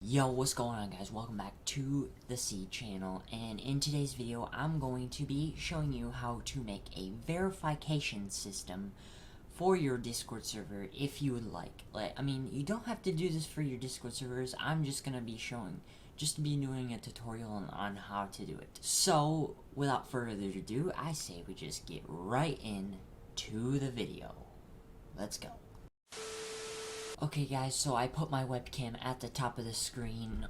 Yo, what's going on, guys? Welcome back to the Ceed channel, and in today's video I'm going to be showing you how to make a verification system for your Discord server if you would like. I mean, you don't have to do this for your Discord servers. I'm just gonna be doing a tutorial on how to do it. So without further ado, I say we just get right into the video. Let's go. Okay guys, so I put my webcam at the top of the screen,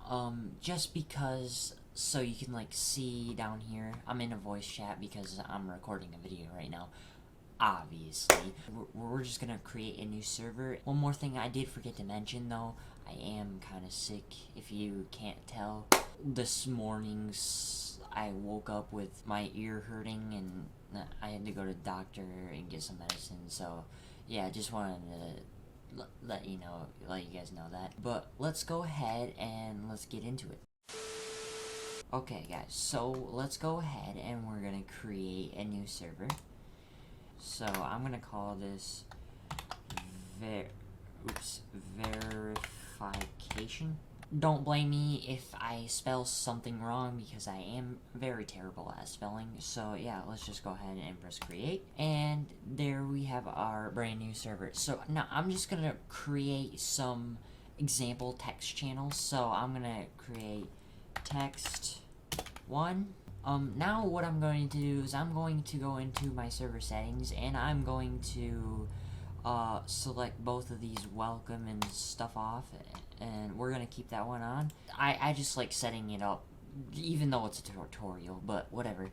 just because, so you can see down here. I'm in a voice chat because I'm recording a video right now, obviously. We're just gonna create a new server. One more thing I did forget to mention though, I am kinda sick, if you can't tell. This morning's, I woke up with my ear hurting and I had to go to the doctor and get some medicine, so yeah, I just wanted to let you guys know that. But let's go ahead and let's get into it. Okay guys, so let's go ahead and we're gonna create a new server. So I'm gonna call this verification. Don't blame me if I spell something wrong because I am very terrible at spelling. So yeah, let's just go ahead and press create. And there we have our brand new server. So now I'm just gonna create some example text channels. So I'm gonna create text 1. Now what I'm going to do is I'm going to go into my server settings and I'm going to select both of these welcome and stuff off, and we're gonna keep that one on. I just like setting it up, even though it's a tutorial, but whatever.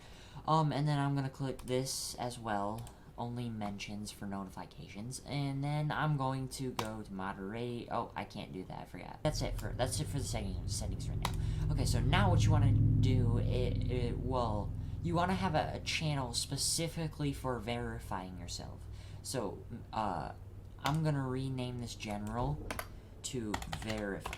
And then I'm gonna click this as well, only mentions for notifications, and then I'm going to go to moderate. Oh, I can't do that, I forgot. That's it for the settings right now. Okay, so now what you want to do, well, you want to have a channel specifically for verifying yourself. So, I'm gonna rename this general to verify.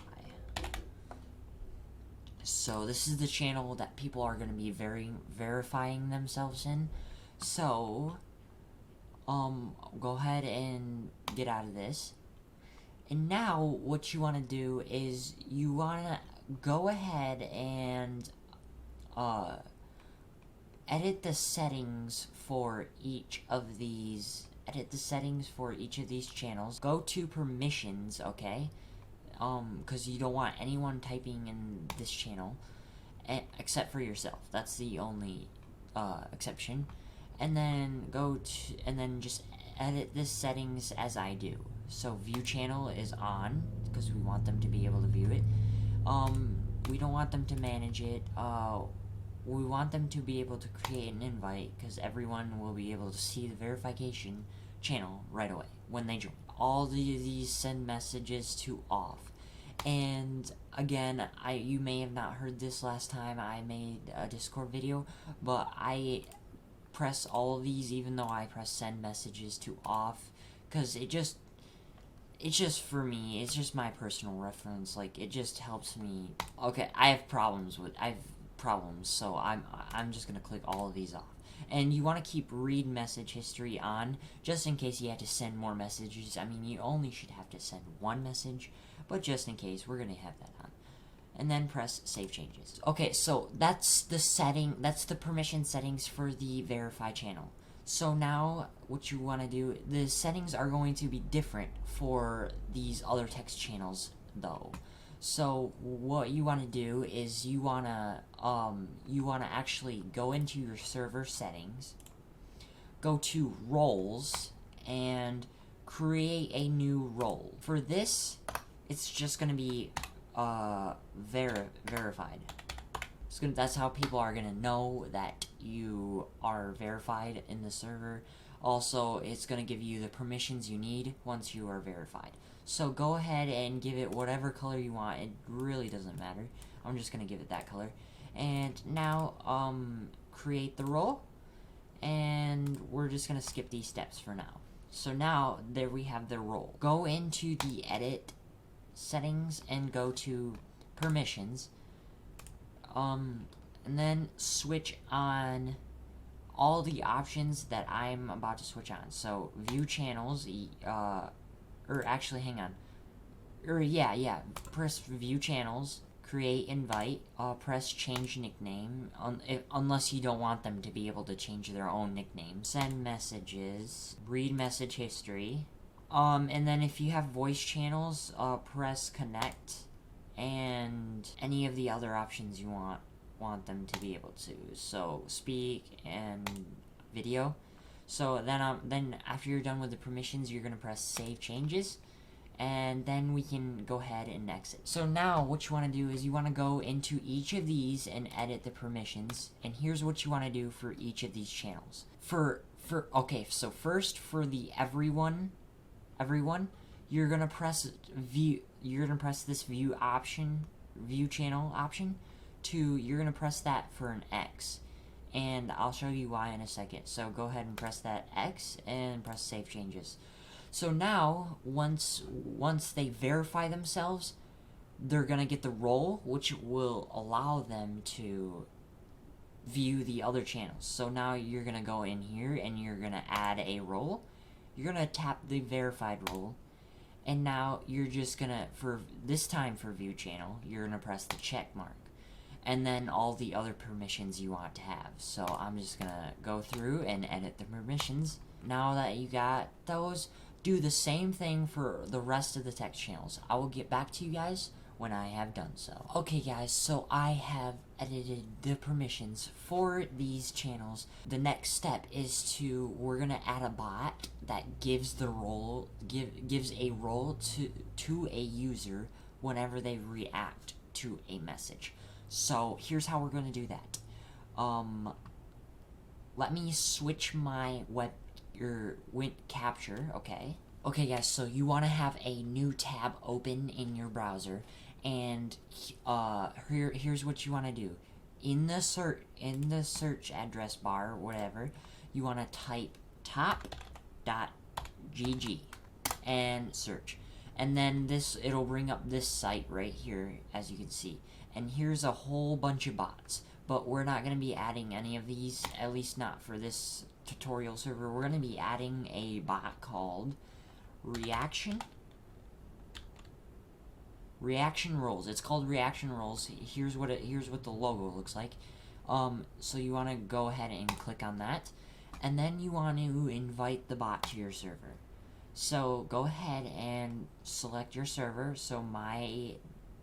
So, this is the channel that people are gonna be verifying themselves in. So, go ahead and get out of this. And now, what you wanna do is, you wanna go ahead and, edit the settings for each of these channels. Go to permissions, okay? Because you don't want anyone typing in this channel, except for yourself. That's the only exception. And then just edit the settings as I do. So view channel is on because we want them to be able to view it. We don't want them to manage it. We want them to be able to create an invite because everyone will be able to see the verification channel right away when they join. All these send messages to off. And again, you may have not heard this last time I made a Discord video, but I press all of these even though I press send messages to off because it's just for me, it's just my personal reference, it just helps me. Okay, I have problems, so I'm just gonna click all of these off. And you want to keep read message history on, just in case you have to send more messages. I mean, you only should have to send one message, but just in case, we're gonna have that on. And then press save changes. Okay, so that's the permission settings for the verify channel. So now, what you want to do, the settings are going to be different for these other text channels, though. So what you want to do is you want to actually go into your server settings, go to roles, and create a new role. For this, it's just going to be verified. That's how people are going to know that you are verified in the server. Also, it's going to give you the permissions you need once you are verified. So go ahead and give it whatever color you want. It really doesn't matter. I'm just going to give it that color. And now, create the role. And we're just going to skip these steps for now. So now, there we have the role. Go into the edit settings and go to permissions. And then switch on all the options that I'm about to switch on. So, view channels, or actually, hang on. or yeah, press view channels, create invite, press change nickname, unless you don't want them to be able to change their own nickname. Send messages, read message history, and then if you have voice channels, press connect, and any of the other options you want them to be able to. So speak and video. So then after you're done with the permissions, you're gonna press save changes, and then we can go ahead and exit. So now what you want to do is you want to go into each of these and edit the permissions, and here's what you want to do for each of these channels. Okay, so first for the everyone, you're gonna press this view channel option you're gonna press that for an X, and I'll show you why in a second. So go ahead and press that X and press save changes. So now once they verify themselves, they're gonna get the role, which will allow them to view the other channels. So now you're gonna go in here and you're gonna add a role. You're gonna tap the verified role, and now you're just gonna, for this time for view channel, you're gonna press the check mark, and then all the other permissions you want to have. So I'm just gonna go through and edit the permissions. Now that you got those, do the same thing for the rest of the text channels. I will get back to you guys when I have done so. Okay guys, so I have edited the permissions for these channels. The next step is we're gonna add a bot that gives the role, gives a role to a user whenever they react to a message. So here's how we're gonna do that. Let me switch my web capture, okay? Okay guys, so you want to have a new tab open in your browser, and here's what you want to do. In the search address bar, whatever, you want to type top.gg and search. And then it'll bring up this site right here, as you can see. And here's a whole bunch of bots, but we're not going to be adding any of these, at least not for this tutorial server. We're going to be adding a bot called reaction roles. It's called reaction roles. Here's what the logo looks like. So you want to go ahead and click on that, and then you want to invite the bot to your server. So go ahead and select your server. So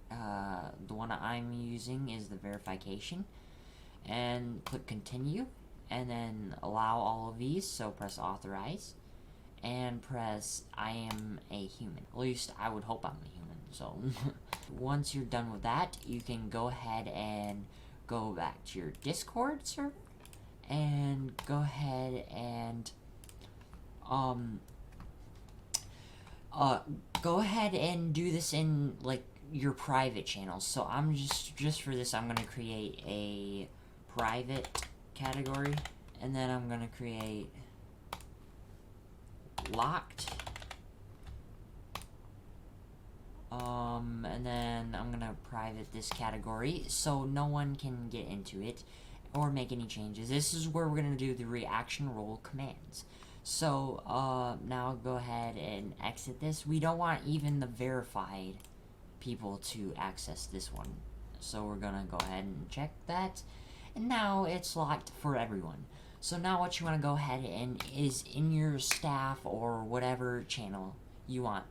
the one I'm using is the verification, and click continue, and then allow all of these. So press authorize and press I am a human. At least I would hope I'm a human. So once you're done with that, you can go ahead and go back to your Discord server and go ahead and go ahead and do this in like your private channels. So I'm just for this, I'm gonna create a private category, and then I'm gonna create locked, and then I'm gonna private this category so no one can get into it or make any changes. This is where we're gonna do the reaction role commands. So now go ahead and exit this. We don't want even the verified people to access this one, so we're gonna go ahead and check that, and now it's locked for everyone. So now what you want to go ahead and is in your staff or whatever channel you want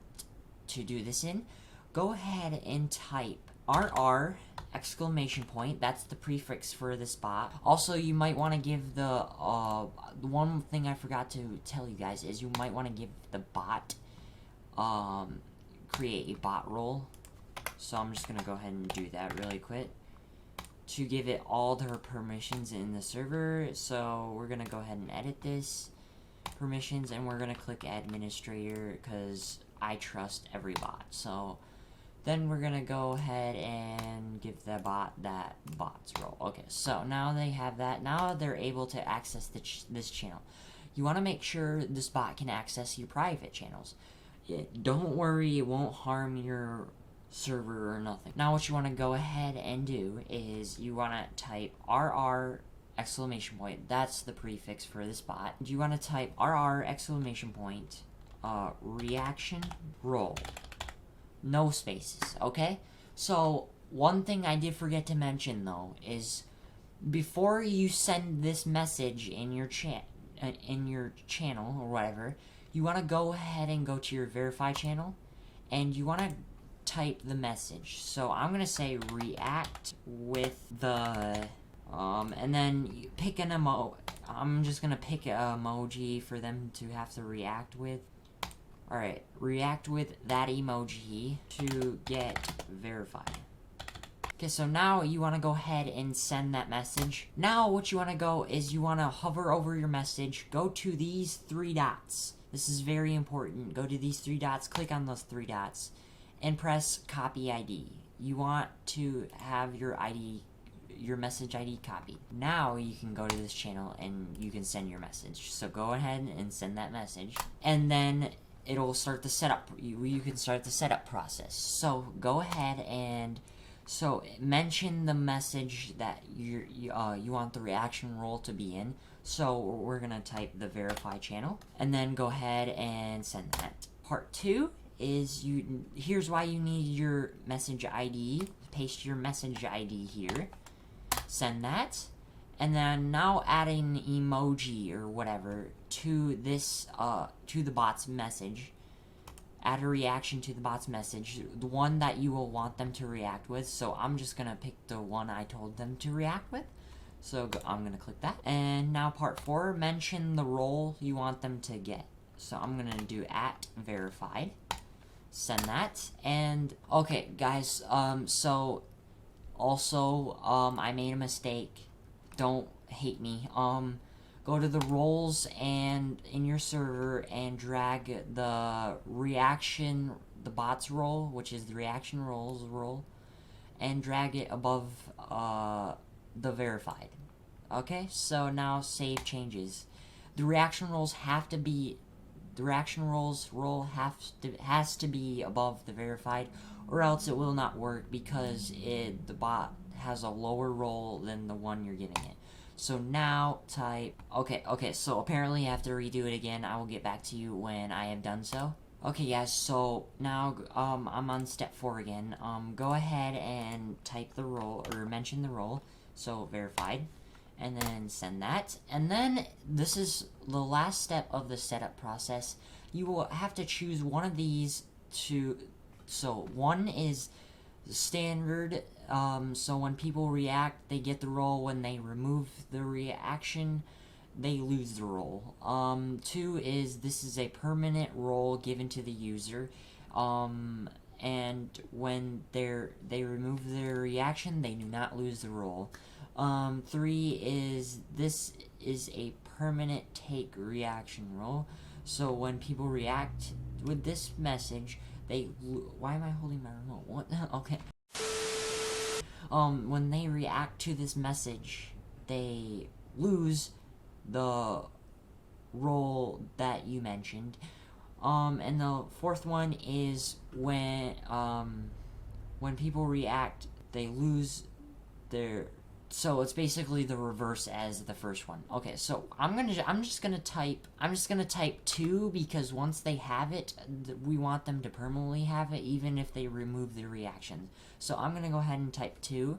to do this in, go ahead and type RR exclamation point. That's the prefix for this bot. Also, you might want to give the one thing I forgot to tell you guys is you might want to give the bot create a bot role. So I'm just gonna go ahead and do that really quick to give it all their permissions in the server. So we're gonna go ahead and edit this permissions, and we're gonna click administrator because I trust every bot. So then we're gonna go ahead and give the bot that bot's role. Okay, so now they have that. Now they're able to access this channel. You want to make sure this bot can access your private channels. Don't worry, it won't harm your server or nothing. Now what you want to go ahead and do is you want to type RR exclamation point. That's the prefix for this bot. You want to type RR exclamation point reaction role. no spaces, okay? So, one thing I did forget to mention, though, is before you send this message in your channel or whatever, you want to go ahead and go to your verify channel, and you want to type the message. So I'm gonna say react with the and then you pick an I'm just gonna pick an emoji for them to have to react with. Alright, react with that emoji to get verified. Okay, so now you want to go ahead and send that message. Now what you want to go is you want to hover over your message, go to these 3 dots. This is very important. Go to these 3 dots, click on those 3 dots, and press copy ID. You want to have your message ID copied. Now you can go to this channel and you can send your message. So go ahead and send that message, and then it'll start the setup. You can start the setup process. So go ahead and mention the message that you want the reaction role to be in. So we're gonna type the verify channel, and then go ahead and send that. Part 2 is here's why you need your message ID. Paste your message ID here. Send that, and then now add an emoji or whatever to this to the bot's message. Add a reaction to the bot's message, the one that you will want them to react with. So I'm just gonna pick the one I told them to react with. So I'm gonna click that. And now part 4, mention the role you want them to get. So I'm gonna do @verified. Send that. And okay, guys. So also, I made a mistake. Don't hate me. Go to the roles and in your server and drag the bot's role, which is the reaction roles role, and drag it above the verified. Okay, so now save changes. The reaction roles have to be has to be above the verified, or else it will not work because the bot has a lower role than the one you're giving it. So now type, okay, so apparently I have to redo it again. I will get back to you when I have done so. Okay guys, so now I'm on step 4 again. Go ahead and type the role, or mention the role, so verified, and then send that. And then this is the last step of the setup process. You will have to choose one of these so one is standard, so when people react, they get the role. When they remove the reaction, they lose the role. 2 is this is a permanent role given to the user, and when they remove their reaction, they do not lose the role. 3 is this is a permanent take reaction role, so when people react with this message, why am I holding my remote? What? Okay. When they react to this message, they lose the role that you mentioned. And the 4th one is when people react, they lose their. So it's basically the reverse as the first one. Okay, so I'm just gonna type 2, because once they have it, we want them to permanently have it, even if they remove the reaction. So I'm gonna go ahead and type 2,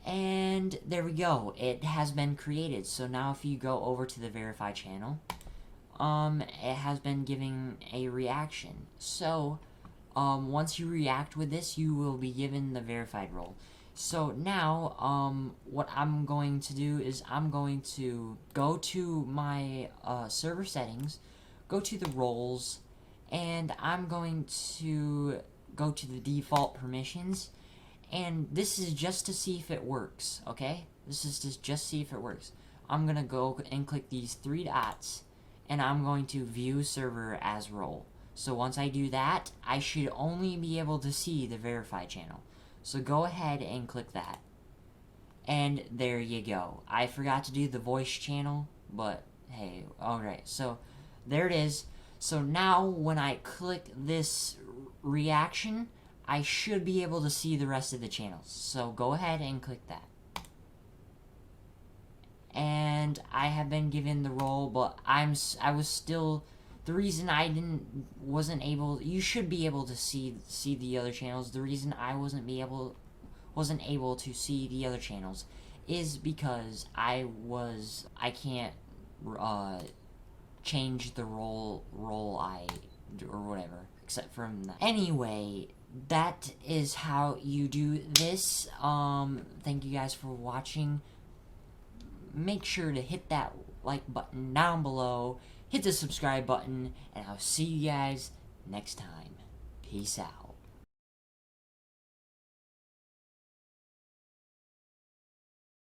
and there we go. It has been created. So now if you go over to the verify channel, it has been giving a reaction. So once you react with this, you will be given the verified role. So now, what I'm going to do is I'm going to go to my server settings, go to the roles, and I'm going to go to the default permissions, and this is just to see if it works, okay? This is to just see if it works. I'm going to go and click these 3 dots, and I'm going to view server as role. So once I do that, I should only be able to see the verify channel. So go ahead and click that. And there you go. I forgot to do the voice channel, but hey, alright. So there it is. So now when I click this reaction, I should be able to see the rest of the channels. So go ahead and click that. And I have been given the role, but I was still The reason I wasn't able, you should be able to see the other channels. The reason I wasn't able to see the other channels is because I can't change the role I or whatever, except from that. Anyway, that is how you do this. Thank you guys for watching. Make sure to hit that like button down below, hit the subscribe button, and I'll see you guys next time. Peace out.